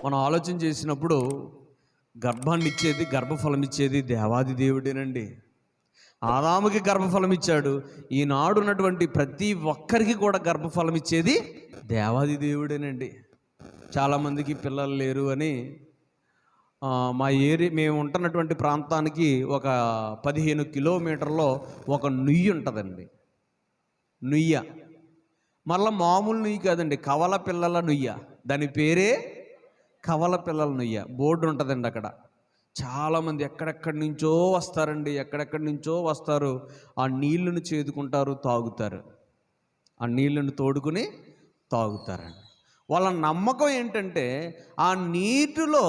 మనం ఆలోచన చేసినప్పుడు గర్భాన్ని ఇచ్చేది, గర్భఫలం ఇచ్చేది దేవాది దేవుడేనండి. ఆదాముకి గర్భఫలం ఇచ్చాడు. ఈనాడు ఉన్నటువంటి ప్రతి ఒక్కరికి కూడా గర్భఫలం ఇచ్చేది దేవాది దేవుడేనండి. చాలామందికి పిల్లలు లేరు అని మా మేము ఉంటున్నటువంటి ప్రాంతానికి ఒక 15 కిలోమీటర్లో ఒక నుయ్యి ఉంటుందండి. నుయ్య మళ్ళీ మామూలు నుయ్యి కాదండి, కవల పిల్లల నుయ్య. దాని పేరే కవల పిల్లల నుయ్య. బోర్డు ఉంటుందండి అక్కడ. చాలామంది ఎక్కడెక్కడి నుంచో వస్తారండి, ఎక్కడెక్కడి నుంచో వస్తారు. ఆ నీళ్ళను చేదుకుంటారు, తాగుతారు. ఆ నీళ్ళను తోడుకుని తాగుతారండి. వాళ్ళ నమ్మకం ఏంటంటే ఆ నీటిలో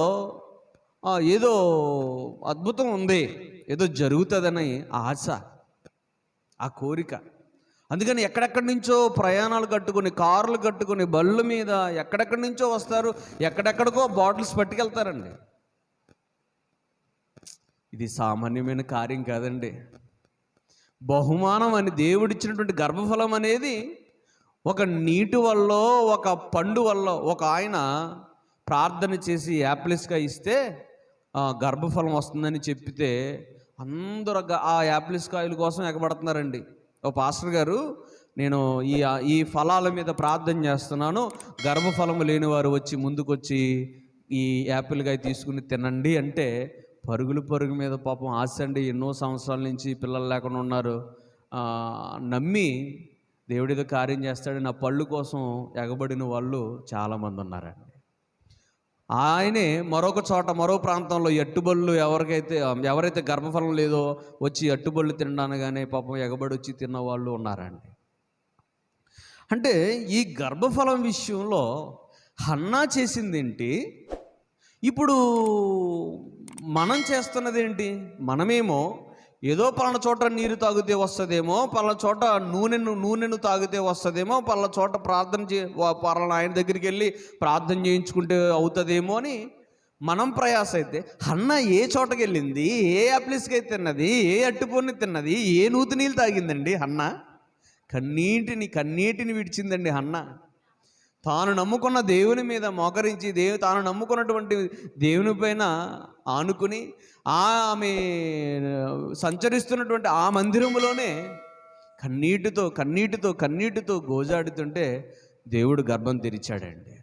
ఏదో అద్భుతం ఉంది, ఏదో జరుగుతుందని ఆశ, ఆ కోరిక. అందుకని ఎక్కడెక్కడి నుంచో ప్రయాణాలు కట్టుకుని, కార్లు కట్టుకుని, బళ్ళ మీద ఎక్కడెక్కడి నుంచో వస్తారు, ఎక్కడెక్కడికో బాటిల్స్ పట్టుకెళ్తారండి. ఇది సామాన్యమైన కార్యం కాదండి. బహుమానం అని దేవుడిచ్చినటువంటి గర్భఫలం అనేది ఒక నీటి వల్ల, ఒక పండు వల్ల, ఒక ఆయన ప్రార్థన చేసి యాప్లిస్గా ఇస్తే గర్భఫలం వస్తుందని చెప్పితే అందరూ ఆ యాప్లిస్కాయల కోసం ఎగబడుతున్నారండి. ఓ పాస్టర్ గారు, నేను ఈ ఫలాల మీద ప్రార్థన చేస్తున్నాను, గర్భఫలము లేని వారు వచ్చి ముందుకొచ్చి ఈ యాపిల్కాయ తీసుకుని తినండి అంటే పరుగు మీద పాపం ఆశ అండి. ఎన్నో సంవత్సరాల నుంచి పిల్లలు లేకుండా ఉన్నారు. నమ్మి దేవుడితో కార్యం చేస్తాడని నా పళ్ళు కోసం ఎగబడిన వాళ్ళు చాలామంది ఉన్నారండి. ఆయనే మరొక చోట, మరో ప్రాంతంలో ఎట్టుబళ్ళు ఎవరైతే గర్భఫలం లేదో వచ్చి ఎట్టుబళ్ళు తినడానగానే పాపం ఎగబడి వచ్చి తిన్న వాళ్ళు ఉన్నారండి. అంటే ఈ గర్భఫలం విషయంలో హన్నా చేసిందేంటి, ఇప్పుడు మనం చేస్తున్నదేంటి? మనమేమో ఏదో పలానా చోట నీరు తాగితే వస్తుందేమో, పలానా చోట నూనెను తాగితే వస్తుందేమో, పలానా చోట పలానా ఆయన దగ్గరికి వెళ్ళి ప్రార్థన చేయించుకుంటే అవుతుందేమో అని మనం ప్రయాస. అయితే హన్నా ఏ చోటకి వెళ్ళింది, ఏ యాప్లిస్కి తిన్నది, ఏ అట్టుపొన్ని తిన్నది, ఏ నూతి నీళ్ళు తాగిందండి హన్నా? కన్నీటిని విడిచిందండి హన్నా. తాను నమ్ముకున్న దేవుని మీద మోకరించి, తాను నమ్ముకున్నటువంటి దేవుని పైన ఆనుకుని ఆమె సంచరిస్తున్నటువంటి ఆ మందిరంలోనే కన్నీటితో గోజాడుతుంటే దేవుడు గర్భం తెరిచాడండి.